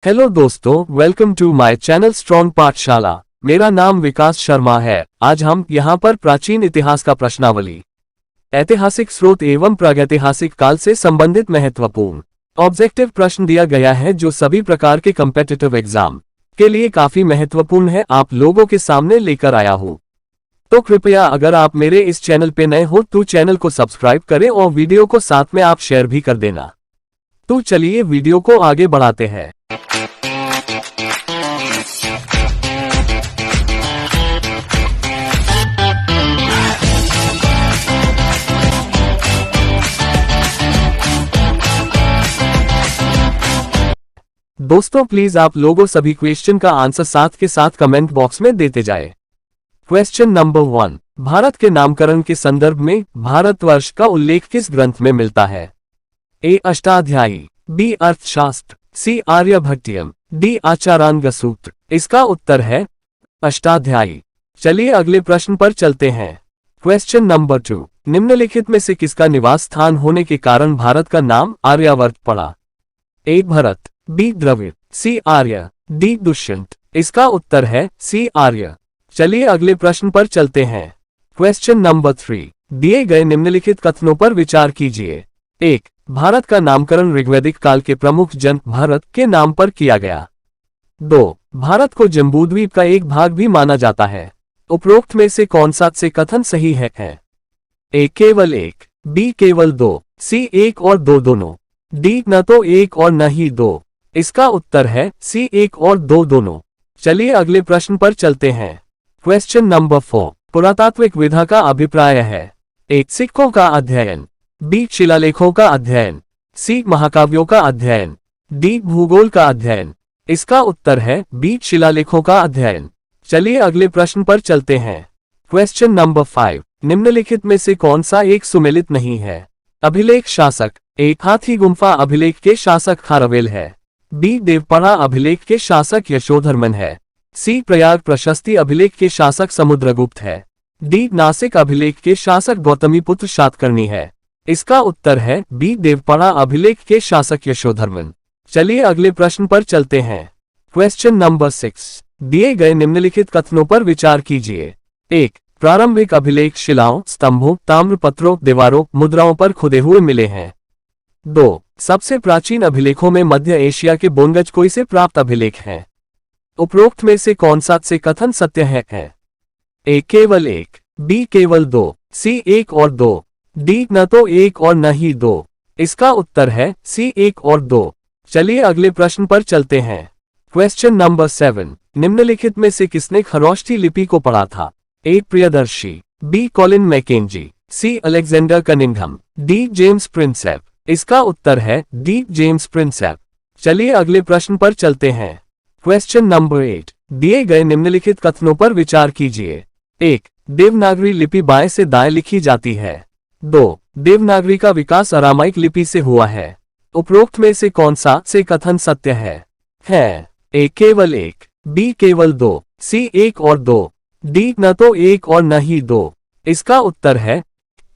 Hello दोस्तों, welcome to my channel strong Pathshala. मेरा नाम विकास शर्मा है। आज हम यहाँ पर प्राचीन इतिहास का प्रश्नावली, ऐतिहासिक स्रोत एवं प्रागैतिहासिक काल से संबंधित महत्वपूर्ण ऑब्जेक्टिव प्रश्न दिया गया है जो सभी प्रकार के कम्पिटिटिव एग्जाम के लिए काफी महत्वपूर्ण है, आप लोगों के सामने लेकर आया हूँ। तो कृपया अगर आप मेरे इस चैनल पे नए हो तो चैनल को सब्सक्राइब करें और वीडियो को साथ में आप शेयर भी कर देना। तो चलिए वीडियो को आगे बढ़ाते हैं। दोस्तों प्लीज आप लोगों सभी क्वेश्चन का आंसर साथ के साथ कमेंट बॉक्स में देते जाए। क्वेश्चन नंबर 1, भारत के नामकरण के संदर्भ में भारतवर्ष का उल्लेख किस ग्रंथ में मिलता है? ए अष्टाध्यायी, बी अर्थशास्त्र, सी आर्यभट्टियम, डी आचारांग सूत्र। इसका उत्तर है अष्टाध्यायी। चलिए अगले प्रश्न पर चलते हैं। क्वेश्चन नंबर 2, निम्नलिखित में से किसका निवास स्थान होने के कारण भारत का नाम आर्यावर्त पड़ा? ए भरत, बी द्रविड़, सी आर्य, डी दुष्यंत। इसका उत्तर है सी आर्य। चलिए अगले प्रश्न पर चलते हैं। क्वेश्चन नंबर 3, दिए गए निम्नलिखित कथनों पर विचार कीजिए। 1, भारत का नामकरण ऋग्वैदिक काल के प्रमुख जन भारत के नाम पर किया गया। 2, भारत को जम्बूद्वीप का एक भाग भी माना जाता है। उपरोक्त में से कौन सा से कथन सही है? ए केवल एक, बी केवल दो, सी एक और दो दोनों, डी न तो एक और न ही दो। इसका उत्तर है सी एक और दो दोनों। चलिए अगले प्रश्न पर चलते हैं। क्वेश्चन नंबर 4, पुरातात्विक विधा का अभिप्राय है? ए सिक्कों का अध्ययन, बी शिलालेखों का अध्ययन, सी महाकाव्यों का अध्ययन, डी भूगोल का अध्ययन। इसका उत्तर है बी शिलालेखों का अध्ययन। चलिए अगले प्रश्न पर चलते हैं। क्वेश्चन नंबर 5, निम्नलिखित में से कौन सा एक सुमेलित नहीं है? अभिलेख शासक, ए हाथी गुम्फा अभिलेख के शासक खारवेल है, बी देवपड़ा अभिलेख के शासक यशोधर्मन है, सी प्रयाग प्रशस्ति अभिलेख के शासक समुद्रगुप्त है, डी नासिक अभिलेख के शासक गौतमीपुत्र शातकर्णी है। इसका उत्तर है बी देवपड़ा अभिलेख के शासक यशोधर्मन। चलिए अगले प्रश्न पर चलते हैं। क्वेश्चन नंबर 6, दिए गए निम्नलिखित कथनों पर विचार कीजिए। 1, प्रारंभिक अभिलेख शिलाओं, स्तंभों, ताम्रपत्रों, दीवारों, मुद्राओं पर खुदे हुए मिले हैं। 2, सबसे प्राचीन अभिलेखों में मध्य एशिया के बोनगजकोई से प्राप्त अभिलेख हैं। उपरोक्त में से कौन सा से कथन सत्य है? ए केवल एक, बी केवल दो, सी एक और दो, डी न तो एक और न ही दो। इसका उत्तर है सी एक और दो। चलिए अगले प्रश्न पर चलते हैं। क्वेश्चन नंबर 7, निम्नलिखित में से किसने खरोष्ठी लिपि को पढ़ा था? A Priyadarshi, B Colin Mackenzie, C Alexander Cunningham, D James Prinsep. इसका उत्तर है डी जेम्स प्रिंसेप। चलिए अगले प्रश्न पर चलते हैं। क्वेश्चन नंबर 8, दिए गए निम्नलिखित कथनों पर विचार कीजिए। 1, देवनागरी लिपि बाएं से दाएं लिखी जाती है। 2, देवनागरी का विकास अरामाइक लिपि से हुआ है। उपरोक्त में से कौन सा से कथन सत्य है? ए केवल एक, बी केवल दो, सी एक और दो, डी न तो एक और न ही दो। इसका उत्तर है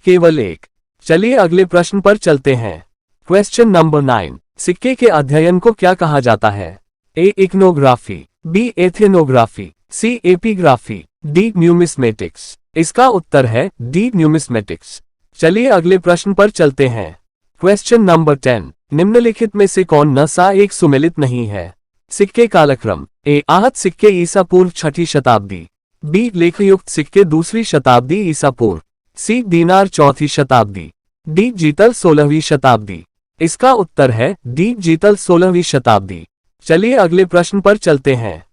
केवल एक। चलिए अगले प्रश्न पर चलते हैं। क्वेश्चन नंबर 9, सिक्के के अध्ययन को क्या कहा जाता है? ए इग्नोग्राफी, बी एथेनोग्राफी, सी एपिग्राफी, डी न्यूमिस्मेटिक्स। इसका उत्तर है डी न्यूमिस्मेटिक्स। चलिए अगले प्रश्न पर चलते हैं। क्वेश्चन नंबर 10, निम्नलिखित में से कौन न सा एक सुमेलित नहीं है? सिक्के कालक्रम, ए आहत सिक्के ईसा पूर्व 6ठी शताब्दी, बी लेखयुक्त सिक्के 2री शताब्दी ईसा पूर्व, सी दीनार 4ठी शताब्दी, डी जीतल 16वीं शताब्दी। इसका उत्तर है डी जीतल 16वीं शताब्दी। चलिए अगले प्रश्न पर चलते हैं।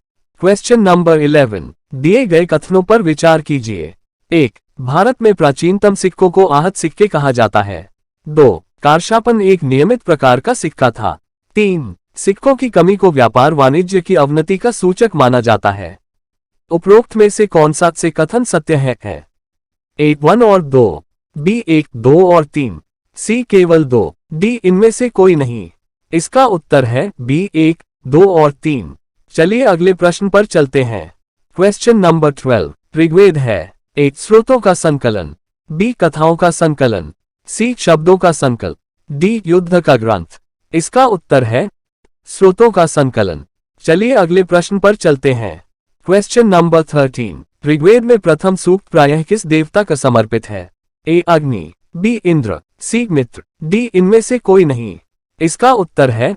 क्वेश्चन नंबर 11, दिए गए कथनों पर विचार कीजिए। 1, भारत में प्राचीनतम सिक्कों को आहत सिक्के कहा जाता है। 2, कारशापन एक नियमित प्रकार का सिक्का था। 3, सिक्कों की कमी को व्यापार वाणिज्य की अवनति का सूचक माना जाता है। उपरोक्त में से कौन सा से कथन सत्य है? ए 1 और 2, बी 1, 2 और 3, सी केवल 2, डी इनमें से कोई नहीं। इसका उत्तर है बी 1, 2 और 3। चलिए अगले प्रश्न पर चलते हैं। क्वेश्चन नंबर 12, ऋग्वेद है? ए स्रोतों का संकलन, बी कथाओं का संकलन, सी शब्दों का संकल्प, डी युद्ध का ग्रंथ। इसका उत्तर है स्रोतों का संकलन। चलिए अगले प्रश्न पर चलते हैं। Question number 13। ऋग्वेद में प्रथम सूक्त प्रायः किस देवता का समर्पित है? ए अग्नि, बी इंद्र, सी मित्र, डी इनमें से कोई नहीं। इसका उत्तर है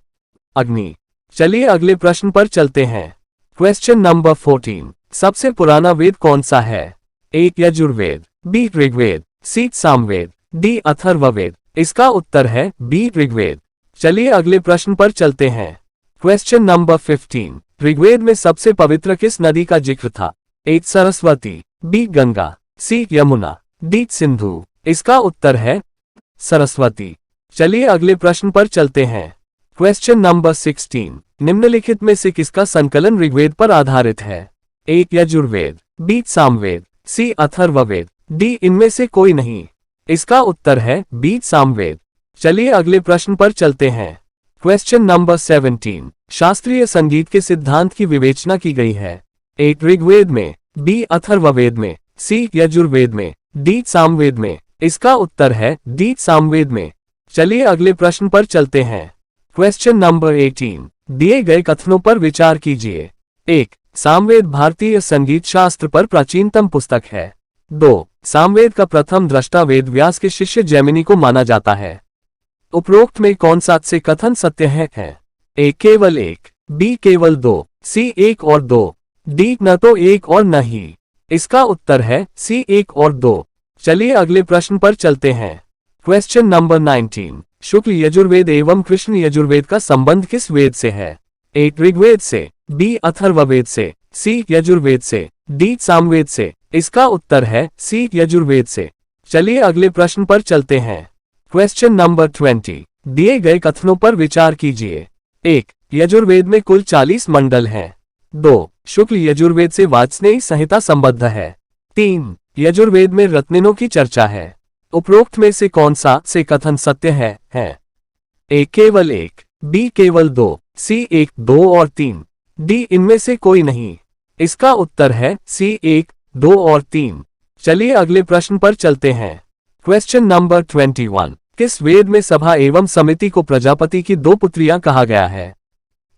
अग्नि। चलिए अगले प्रश्न पर चलते हैं। Question number 14। सबसे पुराना वेद कौन सा है? ए यजुर्वेद, बी ऋग्वेद, सी सामवेद, डी अथर्ववेद। इसका उत्तर है बी ऋग्वेद। चलिए अगले प्रश्न पर चलते हैं। Question number 15। ऋग्वेद में सबसे पवित्र किस नदी का जिक्र था? ए सरस्वती, बी गंगा, सी यमुना, डी सिंधु। इसका उत्तर है सरस्वती। चलिए अगले प्रश्न पर चलते हैं। Question number 16। निम्नलिखित में से किसका संकलन ऋग्वेद पर आधारित है? ए यजुर्वेद, बी सामवेद, सी अथर्ववेद, डी इनमें से कोई नहीं। इसका उत्तर है बी सामवेद। चलिए अगले प्रश्न पर चलते हैं। Question number 17। शास्त्रीय संगीत के सिद्धांत की विवेचना की गई है? ए ऋग्वेद में, बी अथर्ववेद में, सी यजुर्वेद में, डी सामवेद में। इसका उत्तर है डी सामवेद में। चलिए अगले प्रश्न पर चलते हैं। Question number 18। दिए गए कथनों पर विचार कीजिए। 1. सामवेद भारतीय संगीत शास्त्र पर प्राचीनतम पुस्तक है। 2. सामवेद का प्रथम दृष्टा वेद व्यास के शिष्य जैमिनी को माना जाता है। उपरोक्त में कौन सा से कथन सत्य है? ए केवल 1, बी केवल 2, सी 1 और 2, डी न तो 1 और न ही। इसका उत्तर है सी 1 और 2। चलिए अगले प्रश्न पर चलते हैं। Question number 19। शुक्ल यजुर्वेद एवं कृष्ण यजुर्वेद का संबंध किस वेद से है? ए ऋग्वेद से, बी अथर्ववेद से, सी यजुर्वेद से, डी सामवेद से। इसका उत्तर है सी यजुर्वेद से। चलिए अगले प्रश्न पर चलते हैं। Question number 20। दिए गए कथनों पर विचार कीजिए। 1. यजुर्वेद में कुल 40 मंडल हैं। 2. शुक्ल यजुर्वेद से वाजस्नेयी संहिता संबद्ध है। 3. यजुर्वेद में रत्निनों की चर्चा है। उपरोक्त में से कौन सा से कथन सत्य है? ए केवल 1, बी केवल 2, सी 1, 2 और 3, डी इनमें से कोई नहीं। इसका उत्तर है सी 1, 2 और 3। चलिए अगले प्रश्न पर चलते हैं। Question number 21। किस वेद में सभा एवं समिति को प्रजापति की 2 पुत्रियां कहा गया है?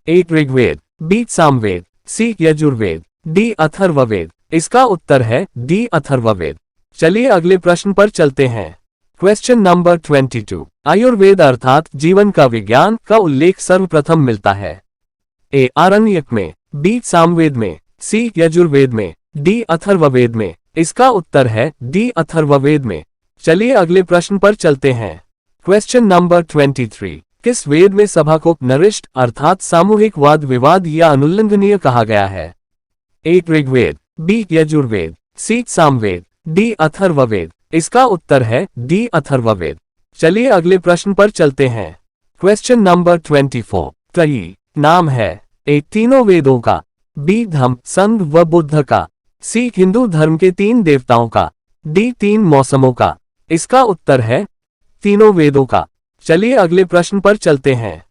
ए ऋग्वेद, बी सामवेद, सी यजुर्वेद, डी अथर्ववेद। इसका उत्तर है डी अथर्ववेद। चलिए अगले प्रश्न पर चलते हैं। Question number 22। आयुर्वेद अर्थात जीवन का विज्ञान का उल्लेख सर्वप्रथम मिलता है? ए आरण्यक में, बी सामवेद में, सी यजुर्वेद में, डी अथर्ववेद में। इसका उत्तर है डी अथर्ववेद में। चलिए अगले प्रश्न पर चलते हैं। Question number 23। किस वेद में सभा को नरिष्ट अर्थात सामूहिक वाद विवाद या अनुल्लंघनीय कहा गया है? ए ऋग्वेद, बी यजुर्वेद, सी सामवेद, डी अथर्ववेद। इसका उत्तर है डी अथर्ववेद। चलिए अगले प्रश्न पर चलते हैं। Question number 24। त्रयी नाम है? ए तीनों वेदों का, बी धम्म, संघ व बुद्ध का, सी हिंदू धर्म के 3 देवताओं का, डी 3 मौसमों का। इसका उत्तर है तीनों वेदों का। चलिए अगले प्रश्न पर चलते हैं।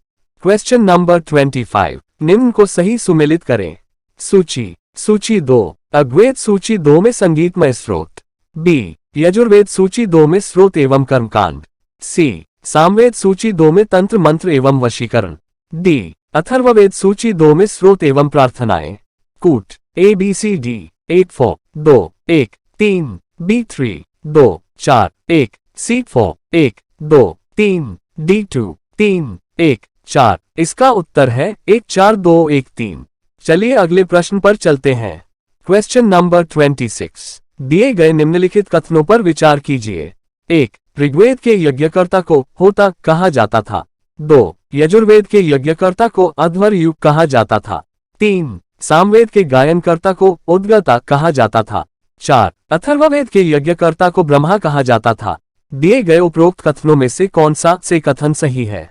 Question number 25। निम्न को सही सुमेलित करें। सूची, सूची 2, ऋग्वेद सूची 2 में संगीतमय स्रोत, बी यजुर्वेद सूची 2 में स्रोत एवं कर्मकांड, सी सामवेद सूची 2 में तंत्र मंत्र एवं वशीकरण, डी अथर्ववेद सूची 2 में स्रोत एवं प्रार्थनाएं। कूट A B C D 8 4 2 1 3 B 3 2 4 1 C 4 1 2 3 D 2 3 1 4। इसका उत्तर है 1 4 2 1 3। चलिए अगले प्रश्न पर चलते हैं। Question number 26। दिए गए निम्नलिखित कथनों पर विचार कीजिए। 1. ऋग्वेद के यज्ञकर्ता को होता कहा जाता था। 2. यजुर्वेद के यज्ञकर्ता को अध्वर युग कहा जाता था। 3. सामवेद के गायनकर्ता को उद्गता कहा जाता था। 4. अथर्ववेद के यज्ञकर्ता को ब्रह्मा कहा जाता था। दिए गए उपरोक्त कथनों में से कौन सा से कथन सही है?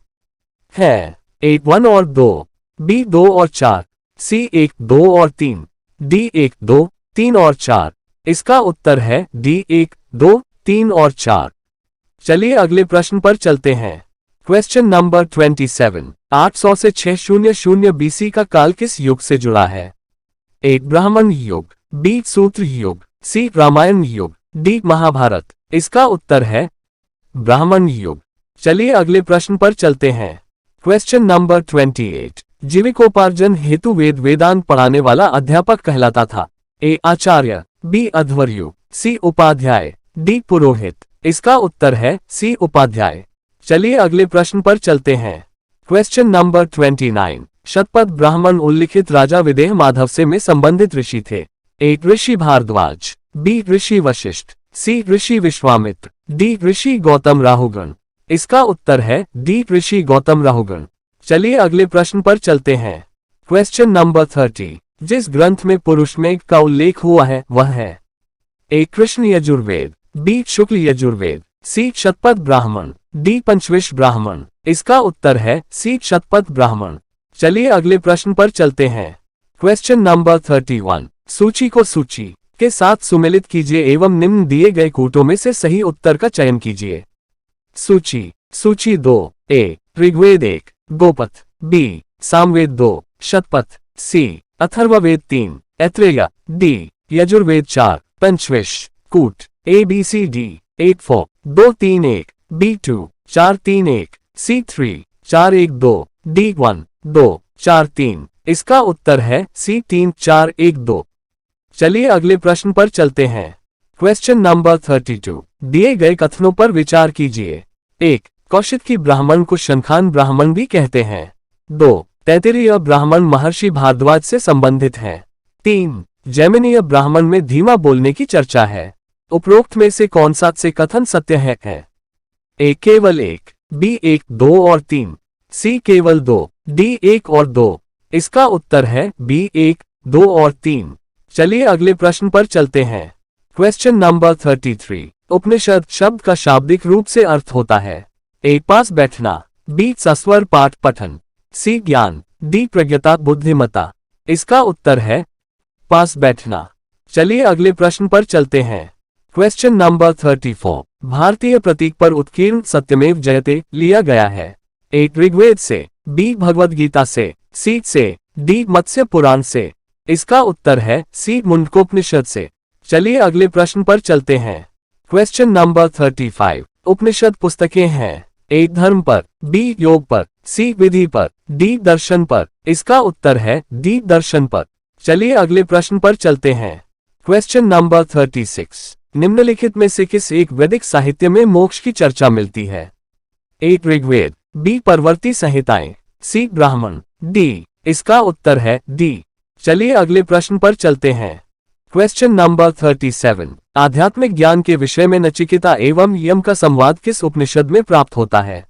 ए 1 और 2, बी 2 और 4, सी 1 2 और 3, डी 1 2 3 और 4। इसका उत्तर है डी 1 2 3 और 4। चलिए अगले प्रश्न पर चलते हैं। Question number 27। 800 से 600 बीसी का काल किस युग से जुड़ा है? ए ब्राह्मण युग, बी सूत्र युग, सी रामायण युग, डी महाभारत। इसका उत्तर है ब्राह्मण युग। चलिए अगले प्रश्न पर चलते हैं। Question number 28। जीविकोपार्जन हेतु वेद वेदांत पढ़ाने वाला अध्यापक कहलाता था? ए आचार्य, बी अध्वर्यु, सी उपाध्याय, डी पुरोहित। इसका उत्तर है सी उपाध्याय। चलिए अगले प्रश्न पर चलते हैं। Question number 29। शतपथ ब्राह्मण उल्लिखित राजा विदेह माधव से में संबंधित ऋषि थे? ए ऋषि भारद्वाज, बी ऋषि वशिष्ठ, सी ऋषि विश्वामित्र, डी ऋषि गौतम राहुगण। इसका उत्तर है डी ऋषि गौतम राहुगण। चलिए अगले प्रश्न पर चलते हैं। Question number 30। जिस ग्रंथ में पुरुष मेघ का उल्लेख हुआ है वह है? ए कृष्ण यजुर्वेद, बी शुक्ल यजुर्वेद, सी शतपथ ब्राह्मण, डी पंचविश ब्राह्मण। इसका उत्तर है सी शतपथ ब्राह्मण। चलिए अगले प्रश्न पर चलते हैं। Question number 31। सूची को सूची के साथ सुमेलित कीजिए एवं निम्न दिए गए कूटों में से सही उत्तर का चयन कीजिए। सूची। सूची 2। A Rigveda 1, Gopatha, B Samaveda 2, Shatapatha, C Atharvaveda 3, Aitareya, D Yajurveda 4, Panchavimsha. कूट A B C D 8 4 2 3 1, B 2 4 3 1, C 3 4 1 2, D 1 2 4 3। इसका उत्तर है सी 3 4 1 2। चलिए अगले प्रश्न पर चलते हैं। Question number 32। दिए गए कथनों पर विचार कीजिए। 1. कौशिक की ब्राह्मण को शंखान ब्राह्मण भी कहते हैं। 2. तैत्तिरीय ब्राह्मण महर्षि भारद्वाज से संबंधित है। 3. जैमिनीय ब्राह्मण में धीमा बोलने की चर्चा है। उपरोक्त में से कौन सा से कथन सत्य है? ए केवल 1, बी 1 2 और 3, सी केवल 2, डी 1 और 2। इसका उत्तर है बी 1 2 और 3। चलिए अगले प्रश्न पर चलते हैं। Question number 33। उपनिषद शब्द का शाब्दिक रूप से अर्थ होता है? ए पास बैठना, बी सस्वर पाठ पठन, सी ज्ञान, डी प्रज्ञता बुद्धिमता। इसका उत्तर है पास बैठना। चलिए अगले प्रश्न पर चलते हैं। Question number 34। भारतीय प्रतीक पर उत्कीर्ण सत्यमेव जयते लिया गया है? ए ऋग्वेद से, बी भगवद गीता से, सी से, डी मत्स्य पुराण से। इसका उत्तर है सी मुंडकोपनिषद से। चलिए अगले प्रश्न पर चलते हैं। Question number 35। उपनिषद पुस्तकें हैं? ए धर्म पर, बी योग पर, सी विधि पर, डी दर्शन पर। इसका उत्तर है डी दर्शन पर। चलिए अगले प्रश्न पर चलते हैं। Question number 36। निम्नलिखित में से किस एक वैदिक साहित्य में मोक्ष की चर्चा मिलती है? ए ऋग्वेद, बी परवर्ती संहिताएं, सी ब्राह्मण, डी। इसका उत्तर है डी। चलिए अगले प्रश्न पर चलते हैं। Question number 37। आध्यात्मिक ज्ञान के विषय में नचिकेता एवं यम का संवाद किस उपनिषद में प्राप्त होता है?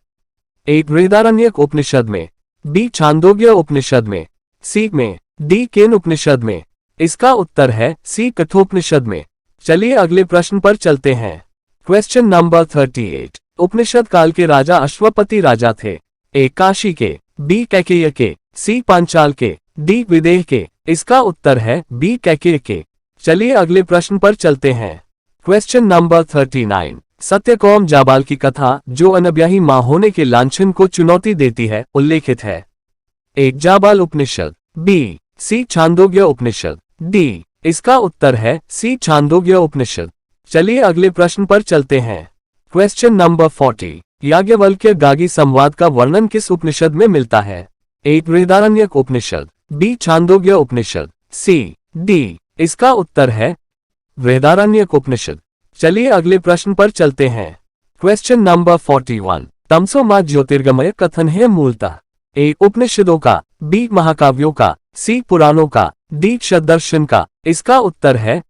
ए बृहदारण्यक उपनिषद में, बी छांदोग्य उपनिषद में, सी में, डी केन उपनिषद में। इसका उत्तर है सी कठोपनिषद में। चलिए अगले प्रश्न पर चलते हैं। Question number 38। उपनिषद काल के राजा अश्वपति राजा थे? ए काशी के, बी कैकेय के, सी पांचाल के, डी विदेह के। इसका उत्तर है बी कैकेय के। चलिए अगले प्रश्न पर चलते हैं। Question number 39। सत्यकौम जाबाल की कथा जो अनब्याही मां होने के लांछन को चुनौती देती है उल्लेखित है? ए जाबाल उपनिषद, बी सी छांदोग्य उपनिषद, डी। इसका उत्तर है सी छांदोग्य उपनिषद। चलिए अगले प्रश्न पर चलते हैं। Question number 40। याज्ञवल्क्य गागी संवाद का वर्णन किस उपनिषद में मिलता है? ए बृहदारण्यक उपनिषद, बी छांदोग्य उपनिषद, सी, डी। इसका उत्तर है बृहदारण्यक उपनिषद। चलिए अगले प्रश्न पर चलते हैं। Question number 41। तमसो मा ज्योतिर्गमय कथन है मूलतः? ए उपनिषदों का, बी महाकाव्यों का, सी पुराणों का, डी दर्शन का। इसका उत्तर है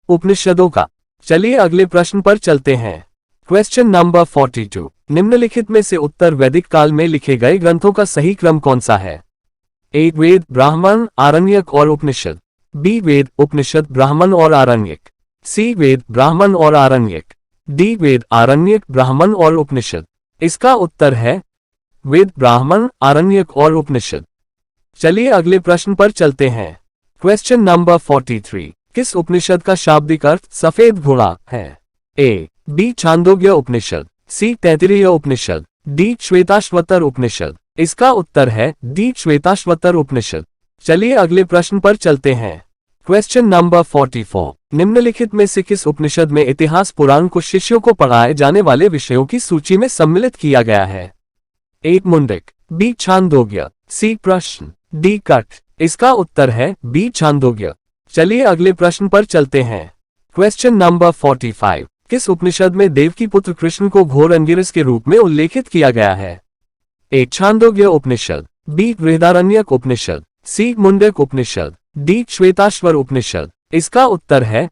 उपनिषदों का। चलिए अगले प्रश्न पर चलते हैं। Question number 42। निम्नलिखित में से उत्तर वैदिक काल में लिखे गए ग्रंथों का सही क्रम कौन सा है? ए वेद, ब्राह्मण, आरण्यक और उपनिषद, बी वेद, उपनिषद, ब्राह्मण और आरण्यक, सी वेद, ब्राह्मण और आरण्यक, डी वेद, आरण्यक, ब्राह्मण और उपनिषद। इसका उत्तर है वेद, ब्राह्मण, आरण्यक और उपनिषद। चलिए अगले प्रश्न पर चलते हैं। Question number 43। किस उपनिषद का शाब्दिक अर्थ सफेद घोड़ा है? A B Chandogya Upanishad, C Taittiriya Upanishad, D Shvetashvatara Upanishad. इसका उत्तर है डी श्वेताश्वतर उपनिषद। चलिए अगले प्रश्न पर चलते हैं। Question number 44। निम्नलिखित में से किस उपनिषद में इतिहास पुराण को शिष्यों को पढ़ाए जाने वाले विषयों की सूची में सम्मिलित किया गया है? ए मुंडक, बी छांदोग्य, सी प्रश्न, डी कठ। इसका उत्तर है बी छांदोग्य। चलिए अगले प्रश्न पर चलते हैं। Question number 45। किस उपनिषद में देवकी पुत्र कृष्ण को घोर अंगिरस के रूप में उल्लेखित किया गया है? ए छांदोग्य उपनिषद, बी बृहदारण्यक उपनिषद, सी मुंडक उपनिषद, डी श्वेताश्वर उपनिषद। इसका उत्तर है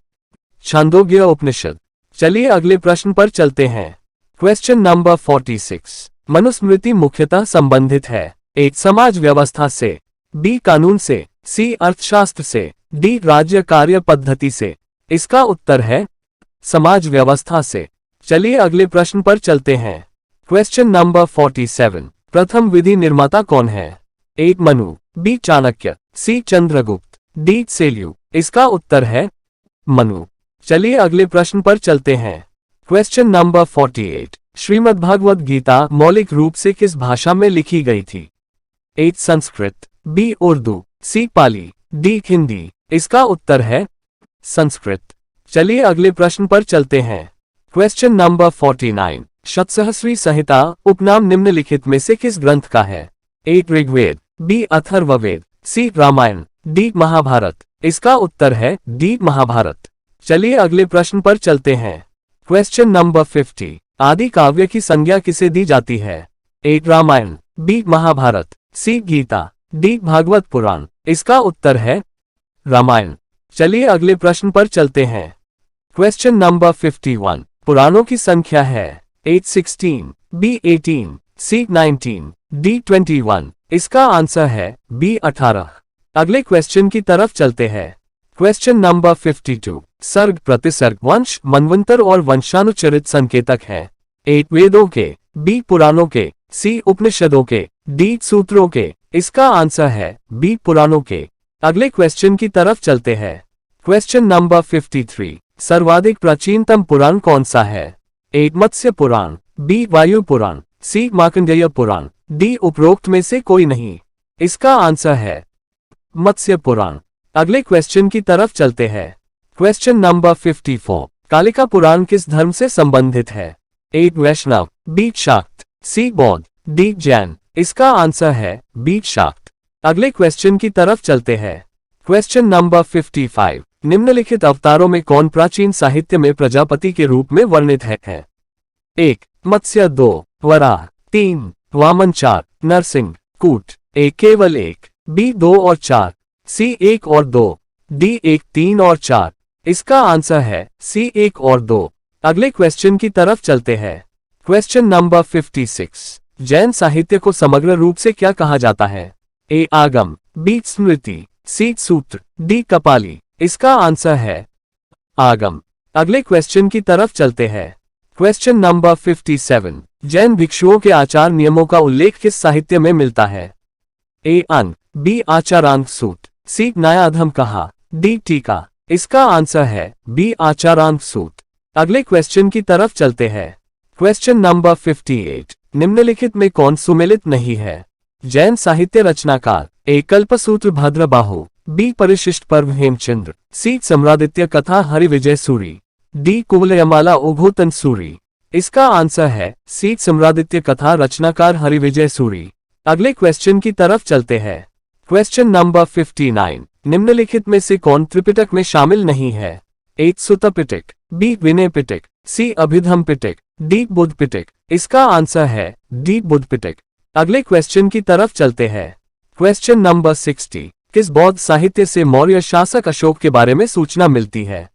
छांदोग्य उपनिषद। चलिए अगले प्रश्न पर चलते हैं। Question number 46। मनुस्मृति मुख्यतः संबंधित है ए समाज व्यवस्था से, बी कानून से, सी अर्थशास्त्र से, डी राज्य कार्य पद्धति से। इसका उत्तर है समाज व्यवस्था से। चलिए अगले प्रश्न पर चलते हैं। Question number 47। प्रथम विधि निर्माता कौन है? ए मनु, बी चाणक्य, सी चंद्रगुप्त, डी सेल्यू। इसका उत्तर है मनु। चलिए अगले प्रश्न पर चलते हैं। Question number 48। श्रीमद्भागवत गीता मौलिक रूप से किस भाषा में लिखी गई थी? ए संस्कृत, बी उर्दू, सी पाली, डी हिंदी। इसका उत्तर है संस्कृत। चलिए अगले प्रश्न पर चलते हैं। Question number 49। शतसहस्री संहिता उपनाम निम्नलिखित में से किस ग्रंथ का है? ए ऋग्वेद, बी अथर्ववेद, सी रामायण, डी महाभारत। इसका उत्तर है डी महाभारत। चलिए अगले प्रश्न पर चलते हैं। Question number 50। आदि काव्य की संज्ञा किसे दी जाती है? ए रामायण, बी महाभारत, सी गीता, डी भागवत पुराण। इसका उत्तर है रामायण। चलिए अगले प्रश्न पर चलते हैं। Question number 51। पुराणों की संख्या है ए 16, बी 18, सी 19, डी 21। इसका आंसर है बी 18। अगले क्वेश्चन की तरफ चलते हैं। Question number 52। सर्ग, प्रतिसर्ग, वंश, मनवंतर और वंशानुचरित संकेतक हैं? ए वेदों के, बी पुराणों के, सी उपनिषदों के, डी सूत्रों के। इसका आंसर है बी पुराणों के। अगले क्वेश्चन की तरफ चलते हैं। Question number 53। सर्वाधिक प्राचीनतम पुराण कौन सा है? ए मत्स्य पुराण, बी वायु पुराण, सी मार्कंडेय पुराण, डी उपरोक्त में से कोई नहीं। इसका आंसर है मत्स्य पुराण। अगले क्वेश्चन की तरफ चलते हैं। Question number 54। कालिका पुराण किस धर्म से संबंधित है? ए वैष्णव, बी शाक्त, सी बौद्ध, डी जैन। इसका आंसर है बी शाक्त। अगले क्वेश्चन की तरफ चलते हैं। Question number 55। निम्नलिखित अवतारों में कौन प्राचीन साहित्य में प्रजापति के रूप में वर्णित है? 1 मत्स्य, 2 वराह, 3 वामन, 4 नरसिंह, कूट। ए केवल 1, बी 2 और 4, सी 1 और 2, डी 1, 3 और 4। इसका आंसर है सी 1 और 2। अगले क्वेश्चन की तरफ चलते हैं। Question number 56। जैन साहित्य को समग्र रूप से क्या कहा जाता है? ए आगम, बी स्मृति, सी सूत्र, डी कपाली। इसका आंसर है आगम। अगले क्वेश्चन की तरफ चलते हैं। Question number 57। जैन भिक्षुओं के आचार नियमों का उल्लेख किस साहित्य में मिलता है? ए अंग, बी आचारांग सूत्र, सी न्यायाधम कहा, डी टीका। इसका आंसर है बी आचारांग सूत्र। अगले क्वेश्चन की तरफ चलते हैं। Question number 58। निम्नलिखित में कौन सुमेलित नहीं है? जैन साहित्य रचनाकार? ए कल्पसूत्र भद्रबाहु, बी परिशिष्ट पर्व हेमचंद्र, सी सम्रादित्य कथा हरिविजय सूरी, डी कुवलयमाला उघोतन सूरी। इसका आंसर है सी सम्रादित्य कथा रचनाकार हरिविजय सूरी। अगले क्वेश्चन की तरफ चलते हैं। Question number 59। निम्नलिखित में से कौन त्रिपिटक में शामिल नहीं है? ए सुत्त पिटक, बी विनय पिटक, सी अभिधम पिटक, डी बुद्ध पिटक। इसका आंसर है डी बुद्ध पिटक। अगले क्वेश्चन की तरफ चलते हैं। Question number 60। किस बौद्ध साहित्य से मौर्य शासक अशोक के बारे में सूचना मिलती है?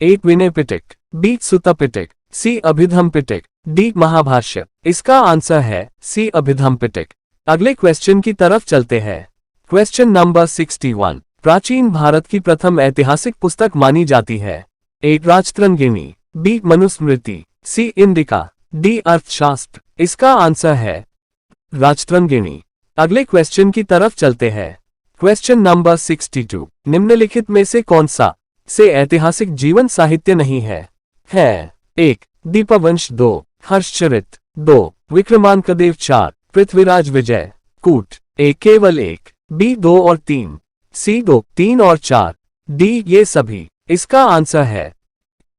ए विनय पिटक, बी सुत्त पिटक, सी अभिधम पिटक, डी महाभाष्य। इसका आंसर है सी अभिधम पिटक। अगले क्वेश्चन की तरफ चलते हैं। Question number 61। प्राचीन भारत की प्रथम ऐतिहासिक पुस्तक मानी जाती है? ए Rajatarangini, B Manusmriti, C indica, D अर्थशास्त्र। इसका आंसर है राजतरंगिणी। अगले क्वेश्चन की तरफ चलते हैं। Question number 62। निम्नलिखित में से कौन सा से ऐतिहासिक जीवन साहित्य नहीं है? 1 दीपवंश, 2 हर्षचरित, 2 विक्रमांकदेव, 4 पृथ्वीराज विजय, कूट। ए केवल 1, बी 2 और 3, सी 2, 3 और 4, डी ये सभी। इसका आंसर है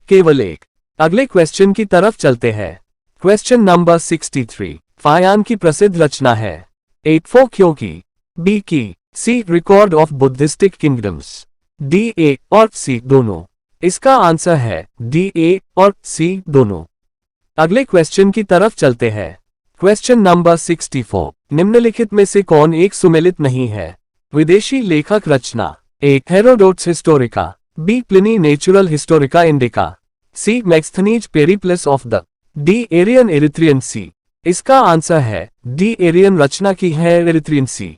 केवल 1। अगले क्वेश्चन की तरफ चलते हैं। Question number 63। फायान की प्रसिद्ध रचना है? 8 फोक्यों की, बी की, C record of Buddhistic kingdoms. D A और सी दोनों। इसका आंसर है डी ए और सी दोनों। अगले क्वेश्चन की तरफ चलते हैं। Question number 64। निम्नलिखित में से कौन एक सुमेलित नहीं है? विदेशी लेखक रचना। A Herodotus Historica, B Pliny natural Historica Indica, C Megasthenes Periplus of the, D Arrian Erythraean sea. इसका आंसर है डी एरियन रचना की है एरिथ्रियन सी।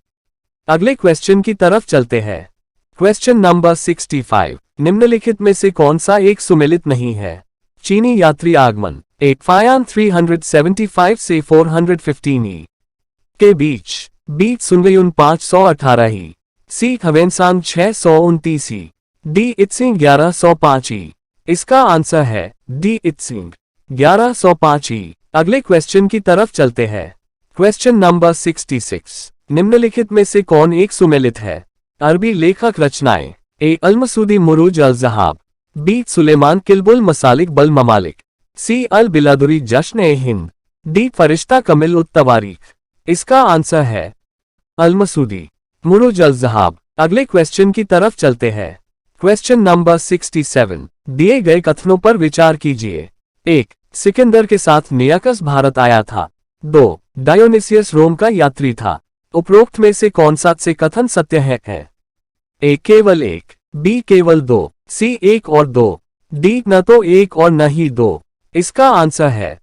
अगले क्वेश्चन की तरफ चलते हैं। Question number 65। निम्नलिखित में से कौन सा एक सुमेलित नहीं है? चीनी यात्री आगमन। एक फायान 375 से 415 ई के बीच सुनगयुन 518 ई, सी हवेनसांग 629 ई, डी इत्सिंग 1105 ई। इसका आंसर है डी इत्सिंग 1105 ई। अगले क्वेश्चन की तरफ चलते हैं। Question number 66। निम्नलिखित में से कौन एक सुमेलित है? अरबी लेखक रचनाएं। ए अल-मसूदी मुरूज अल-ज़हाब, बी सुलेमान किलबुल मसालिक बल ममालिक, सी अल बिलादुरी जश्न ए हिंद, डी फरिश्ता कमिल उत तवारीख। इसका आंसर है अल-मसूदी मुरूज अल-ज़हाब। अगले क्वेश्चन की तरफ चलते हैं। Question number 67। दिए गए कथनों पर विचार कीजिए। 1. सिकंदर के साथ नियाकस भारत आया था। 2. डायोनिसियस रोम का यात्री था। उपरोक्त में से कौन सा से कथन सत्य है? ए केवल 1, बी केवल 2, सी 1 और 2, डी न तो 1 और न ही 2। इसका आंसर है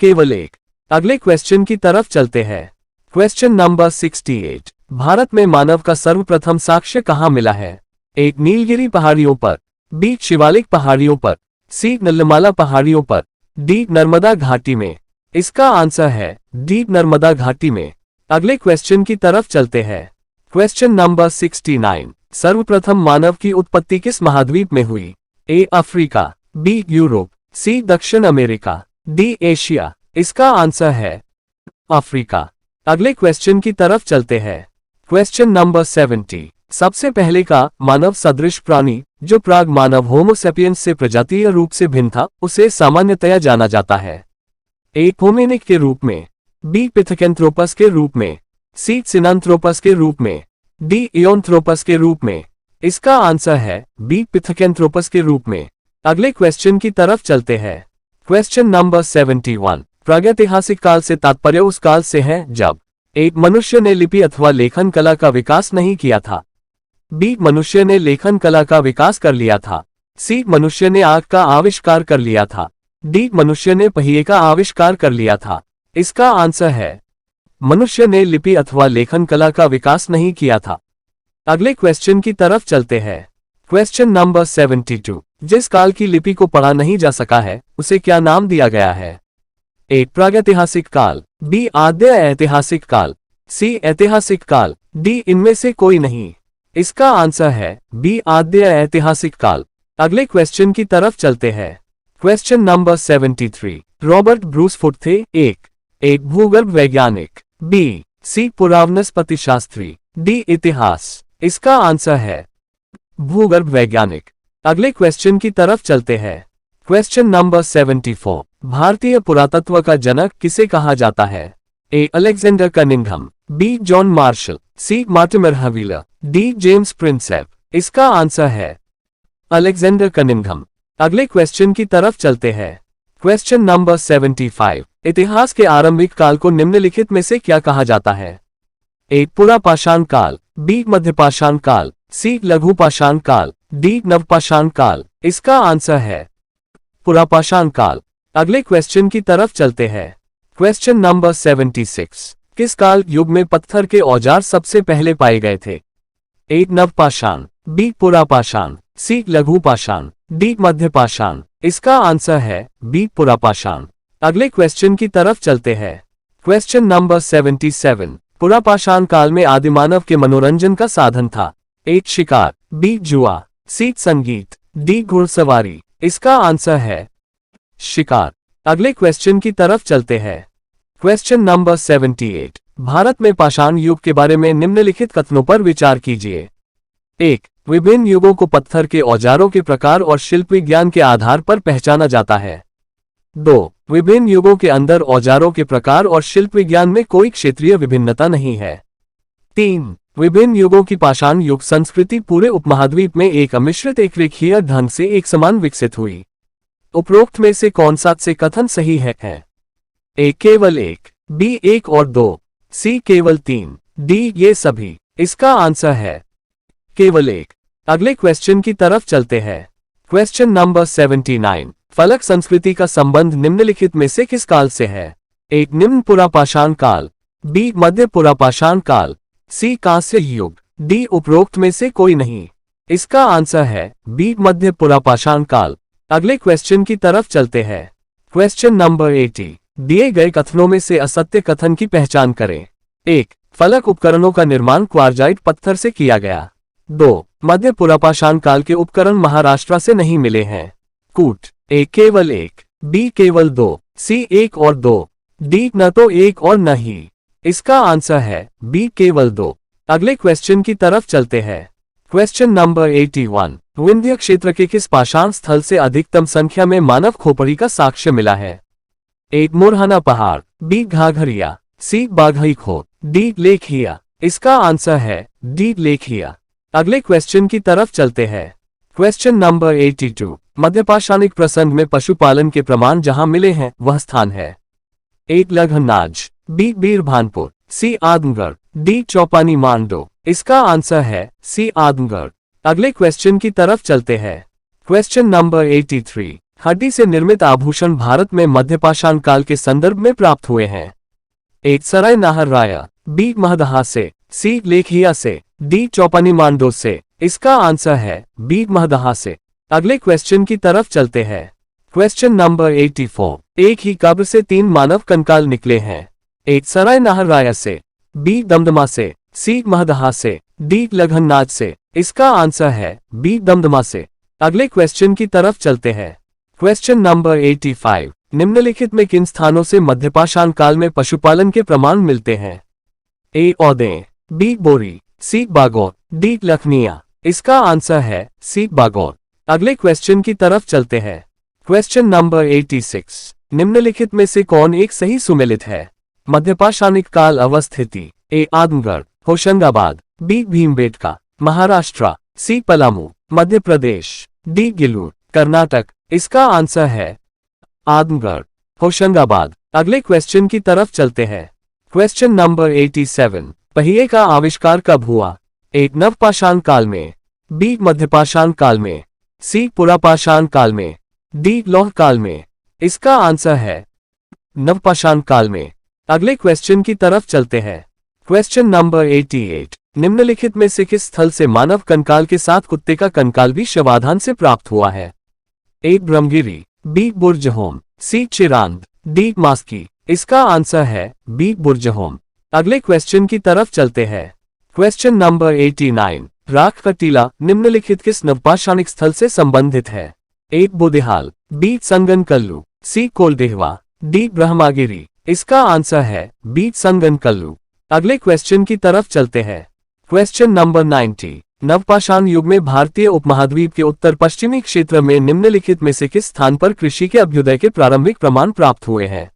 केवल 1। अगले क्वेश्चन की तरफ चलते हैं। Question number 68। भारत में मानव का सर्वप्रथम साक्ष्य कहाँ मिला है? एक नीलगिरी पहाड़ियों पर, बी शिवालिक पहाड़ियों पर, सी नल्लमाला पहाड़ियों पर, डी नर्मदा घाटी में। इसका आंसर है डी नर्मदा घाटी में। अगले क्वेश्चन की तरफ चलते हैं। Question number 69। सर्वप्रथम मानव की उत्पत्ति किस महाद्वीप में हुई? ए अफ्रीका, बी यूरोप, सी दक्षिण अमेरिका, डी एशिया। इसका आंसर है अफ्रीका। अगले क्वेश्चन की तरफ चलते हैं। Question number 70। सबसे पहले का मानव सदृश प्राणी जो प्राग मानव होमो सेपियंस से प्रजातीय रूप से भिन्न था, उसे सामान्यतया जाना जाता है। ए होमिनिड के रूप में, बी पिथेकेंथ्रोपस के रूप में, सी सिनांथ्रोपस के रूप में, डी इयोंथ्रोपस के रूप में। इसका आंसर है बी पिथेकेंथ्रोपस के रूप में। अगले क्वेश्चन की तरफ चलते हैं। Question number 71। प्रागैतिहासिक काल से तात्पर्य उस काल से है जब एक मनुष्य ने लिपि अथवा लेखन कला का विकास नहीं किया था, बी मनुष्य ने लेखन कला का विकास कर लिया था, सी मनुष्य ने आग का आविष्कार कर लिया था, डी मनुष्य ने पहिए का आविष्कार कर लिया था। इसका आंसर है मनुष्य ने लिपि अथवा लेखन कला का विकास नहीं किया था। अगले क्वेश्चन की तरफ चलते हैं। Question number 72। जिस काल की लिपि को पढ़ा नहीं जा सका है उसे क्या नाम दिया गया है? ए प्रागैतिहासिक काल, बी आद्य ऐतिहासिक काल, सी ऐतिहासिक काल, डी इनमें से कोई नहीं। इसका आंसर है बी आद्य ऐतिहासिक काल। अगले क्वेश्चन की तरफ चलते हैं। Question number 73। Robert Bruce foot थे एक भूगर्भ वैज्ञानिक, बी सी पुरावनस्पति शास्त्री, डी इतिहास। इसका आंसर है भूगर्भ वैज्ञानिक। अगले क्वेश्चन की तरफ चलते हैं। Question number 74। भारतीय पुरातत्व का जनक किसे कहा जाता है? A Alexander Cunningham, B John Marshall, C Mortimer Wheeler, D James Prinsep. इसका आंसर है अलेक्जेंडर कनिंघम। अगले क्वेश्चन की तरफ चलते हैं। Question number 75। इतिहास के आरंभिक काल को निम्नलिखित में से क्या कहा जाता है? ए पुरापाषाण काल, बी मध्यपाषाण काल, सी लघुपाषाण काल, डी नवपाषाण काल। इसका आंसर है पुरापाषाण काल। अगले क्वेश्चन की तरफ चलते हैं। Question number 76। किस काल युग में पत्थर के औजार सबसे पहले पाए गए थे? ए नवपाषाण, बी पुरापाषाण, सी लघुपाषाण, डी मध्यपाषाण। इसका आंसर है बी पुरापाषाण। अगले क्वेश्चन की तरफ चलते हैं। Question number 77। पुरापाषाण काल में आदिमानव के मनोरंजन का साधन था। ए शिकार, बी जुआ, सी संगीत, डी घुड़सवारी। इसका आंसर है शिकार। अगले क्वेश्चन की तरफ चलते हैं। Question number 78। भारत में पाषाण युग के बारे में निम्नलिखित कथनों पर विचार कीजिए। 1. विभिन्न युगों को पत्थर के औजारों के प्रकार और शिल्प विज्ञान के आधार पर पहचाना जाता है। 2. विभिन्न युगों के अंदर औजारों के प्रकार और शिल्प विज्ञान में कोई क्षेत्रीय विभिन्नता नहीं है। 3. विभिन्न युगों की पाषाण युग संस्कृति पूरे उपमहाद्वीप में एक अमिश्रित एक रेखीय ढंग से एक समान विकसित हुई। उपरोक्त में से कौन सा से कथन सही है? ए केवल एक, बी एक और दो, सी केवल तीन, डी ये सभी। इसका आंसर है केवल एक। अगले क्वेश्चन की तरफ चलते हैं। Question number 79। फलक संस्कृति का संबंध निम्नलिखित में से किस काल से है? एक निम्न पुरापाषाण काल, बी मध्य पुरापाषाण काल, सी कांस्य युग, डी उपरोक्त में से कोई नहीं। इसका आंसर है बी मध्य पुरापाषाण काल। अगले क्वेश्चन की तरफ चलते हैं। Question number 80। दिए गए कथनों में से असत्य कथन की पहचान करें। एक, फलक उपकरणों का निर्माण क्वार्जाइट पत्थर से किया गया। 2, मध्य पुरापाषाण काल के उपकरण महाराष्ट्र से नहीं मिले हैं। कूट, ए केवल एक, बी केवल दो, सी एक और दो, डी न तो एक और न ही। इसका आंसर है बी केवल दो। अगले क्वेश्चन की तरफ चलते हैं। Question number 81। विंध्य क्षेत्र के किस पाषाण स्थल से अधिकतम संख्या में मानव खोपड़ी का साक्ष्य मिला है? एक मुरहाना पहाड़, बी घाघरिया, सी बाघईखोह, डी लेखिया। इसका आंसर है डी लेखिया। अगले क्वेश्चन की तरफ चलते हैं। Question number 82। मध्यपाषाणिक प्रसंग में पशुपालन के प्रमाण जहां मिले हैं वह स्थान है। एक लघनाज, बी बीरभानपुर, सी आदमगढ़, डी चौपानी मांडो। इसका आंसर है सी आदमगढ़। अगले क्वेश्चन की तरफ चलते हैं। Question number 83। हड्डी से निर्मित आभूषण भारत में मध्यपाषाण काल के संदर्भ में प्राप्त हुए हैं। एक सराय नाहर राया, बी महदहा से, सी लेखिया से, डी चौपानी मांडो से। इसका आंसर है बी महदहा से। अगले क्वेश्चन की तरफ चलते हैं। Question number 84। एक ही कब्र से 3 मानव कंकाल निकले हैं। एक सराय नाहर राया से, बी दमदमा से, सी महदहा से, डी लघन्नाज से। इसका आंसर है बी दमदमा से। अगले क्वेश्चन की तरफ चलते हैं। Question number 85। निम्नलिखित में किन स्थानों से मध्यपाषाण काल में पशुपालन के प्रमाण मिलते हैं? ए औदें, बी बोरी, सी बागौर, डी लखनिया। इसका आंसर है सी बागौर। अगले क्वेश्चन की तरफ चलते हैं। Question number 86। निम्नलिखित में से कौन एक सही सुमेलित है? मध्यपाषाणिक काल अवस्थिति, ए आदमगढ़, होशंगाबाद, बी भीमबेटका, महाराष्ट्र, सी पलामू, मध्य प्रदेश, डी गिलूर, कर्नाटक। इसका आंसर है आदमगढ़, होशंगाबाद। अगले क्वेश्चन की तरफ चलते हैं। Question number 87। पहिए का आविष्कार कब हुआ? एक नवपाषाण काल में, बी मध्यपाषाण काल में, सी पुरापाषाण काल में, डी लौह काल में। इसका आंसर है नवपाषाण काल में। अगले क्वेश्चन की तरफ चलते हैं। Question number 88। निम्नलिखित में से किस स्थल से मानव कंकाल के साथ कुत्ते का कंकाल भी शवाधान से प्राप्त हुआ है? ए ब्रह्मगिरी, बी बुर्जहोम, सी चिरांद, डी मास्की। इसका आंसर है बी बुर्जहोम। अगले क्वेश्चन की तरफ चलते हैं। Question number 89। राख का टीला निम्नलिखित किस नवपाषाणिक स्थल से संबंधित है? ए बुदिहाल, बी संगनकल्लू, सी कोलदेहवा, डी ब्रह्मागिरी। इसका आंसर है बी संगनकल्लू। अगले क्वेश्चन की तरफ चलते हैं। Question number 90। नवपाषाण युग में भारतीय उपमहाद्वीप के उत्तर पश्चिमी क्षेत्र में निम्नलिखित में से किस स्थान पर कृषि के अभ्युदय के प्रारंभिक प्रमाण प्राप्त हुए हैं?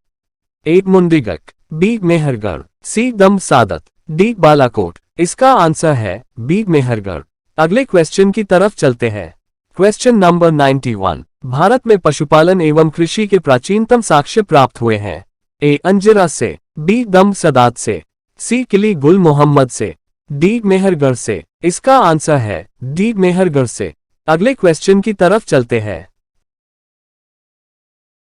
ए मुंडीगक, बी मेहरगढ़, सी दम सादत, डी बालाकोट। इसका आंसर है बी मेहरगढ़। अगले क्वेश्चन की तरफ चलते हैं। Question number 91। भारत में पशुपालन एवं कृषि के प्राचीनतम साक्ष्य प्राप्त हुए हैं। ए अंजिरा से, बी दम सदात से, सी किली गुल मोहम्मद से, डी मेहरगढ़ से। इसका आंसर है डी मेहरगढ़ से। अगले क्वेश्चन की तरफ चलते हैं।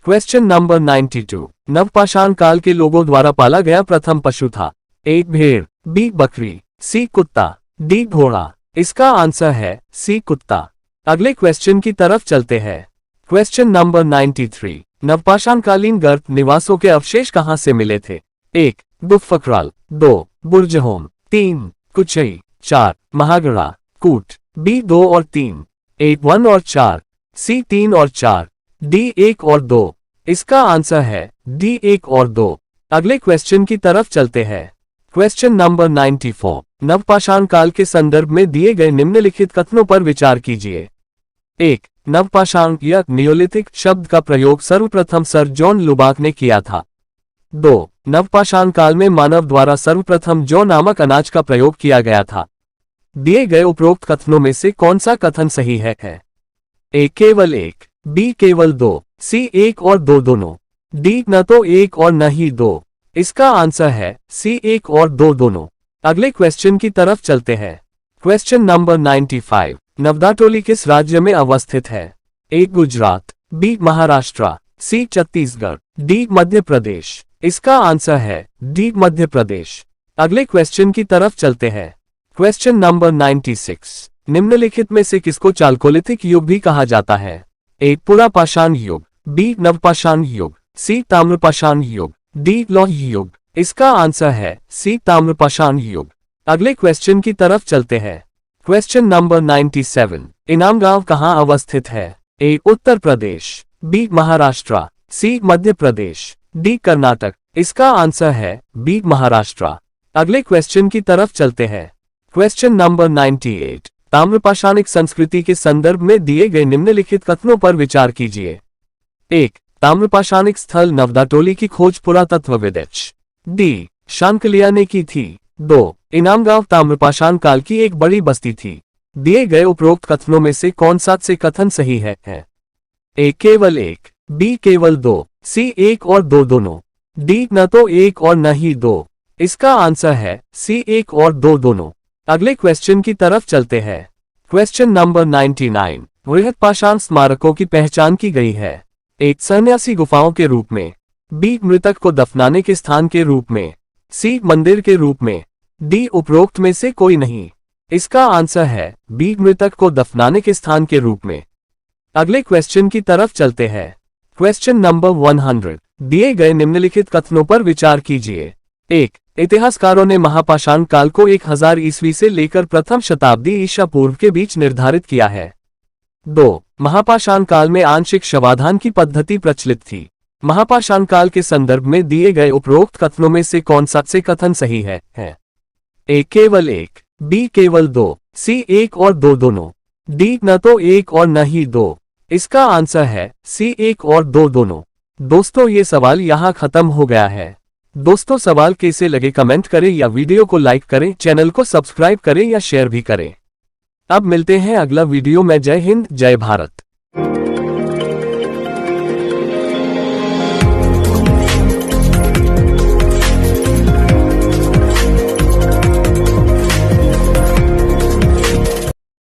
Question number 92। नवपाषाण काल के लोगों द्वारा पाला गया प्रथम पशु था। ए भेड़, बी बकरी, सी कुत्ता, डी घोड़ा। इसका आंसर है सी कुत्ता। अगले क्वेश्चन की तरफ चलते हैं। Question number 93। नवपाषाणकालीन गर्त निवासों के अवशेष कहां से मिले थे? 1, गुफकराल, 2, बुर्जहोम, 3, कुचई, 4, महागढ़ा, कूट, बी 2 और 3, ए 1 और 4, सी 3 और 4, डी 1 और 2। इसका आंसर है डी 1 और 2। अगले क्वेश्चन की तरफ चलते हैं। Question number 94। नवपाषाण काल के संदर्भ में दिए गए निम्नलिखित कथनों पर विचार कीजिए। 1, नवपाषाण या नियोलिथिक शब्द का प्रयोग सर्वप्रथम सर जॉन लुबाक ने किया था। 2. नवपाषाण काल में मानव द्वारा सर्वप्रथम जौ नामक अनाज का प्रयोग किया गया था। दिए गए उपरोक्त कथनों में से कौन सा कथन सही है? ए. केवल एक, बी. केवल दो, सी. एक और दो दोनों, डी. न तो एक और न ही दो। इसका आंसर है सी. एक और दो दोनों। अगले क्वेश्चन की तरफ चलते हैं। Question number 95। नवदाटोली किस राज्य में अवस्थित है? ए. गुजरात, बी. महाराष्ट्र, सी. छत्तीसगढ़, डी. मध्य प्रदेश। इसका आंसर है डी. मध्य प्रदेश। अगले क्वेश्चन की तरफ चलते हैं। Question number 96। निम्नलिखित में से किसको चालकोलिथिक युग भी कहा जाता है? ए. पुरापाषाण युग, बी. नवपाषाण युग, सी. ताम्रपाषाण युग, डी. लौह युग। इसका आंसर है सी. ताम्रपाषाण युग। अगले क्वेश्चन की तरफ चलते हैं। Question number 97। इनाम गांव कहां अवस्थित है? ए. उत्तर प्रदेश, बी. महाराष्ट्र, सी. मध्य प्रदेश, डी. कर्नाटक। इसका आंसर है बी. महाराष्ट्र। अगले क्वेश्चन की तरफ चलते हैं। Question number 98। ताम्रपाषाणिक संस्कृति के संदर्भ में दिए गए निम्नलिखित कथनों पर विचार कीजिए। 1. ताम्रपाषाणिक स्थल नवदाटोली की खोज पुरातत्वविद एच. डी. शांकलिया ने की थी। 2. इनाम गांव ताम्रपाषाण काल की एक बड़ी बस्ती थी। दिए गए उपरोक्त कथनों में से कौन सा से कथन सही है? ए. केवल एक, बी. केवल दो, सी. एक और दो दोनों, डी. न तो एक और न ही दो। इसका आंसर है सी. एक और दो दोनों। अगले क्वेश्चन की तरफ चलते हैं। Question number 99। बृहत्पाषाण स्मारकों की पहचान की गई है। एक. सन्यासी गुफाओं के रूप में, बी. मृतक को दफनाने के स्थान के रूप में, सी. मंदिर के रूप में, डी. उपरोक्त में से कोई नहीं। इसका आंसर है बी. मृतक को दफनाने के स्थान के रूप में। अगले क्वेश्चन की तरफ चलते हैं। Question number 100। दिए गए निम्नलिखित कथनों पर विचार कीजिए। 1. इतिहासकारों ने महापाषाण काल को 1000 ईस्वी से लेकर प्रथम शताब्दी ईसा पूर्व के बीच निर्धारित किया है। 2. महापाषाण काल में आंशिक शवाधान की पद्धति प्रचलित थी। महापाषाण काल के संदर्भ में दिए गए उपरोक्त कथनों में से कौन सा से कथन सही है? ए. केवल एक, बी. केवल दो, सी. एक और दो दोनों, डी. न तो एक और न ही दो। इसका आंसर है सी. एक और दो दोनों। दोस्तों, ये सवाल यहाँ खत्म हो गया है। दोस्तों, सवाल कैसे लगे कमेंट करें या वीडियो को लाइक करें, चैनल को सब्सक्राइब करें या शेयर भी करें। अब मिलते हैं अगला वीडियो में। जय हिंद, जय भारत।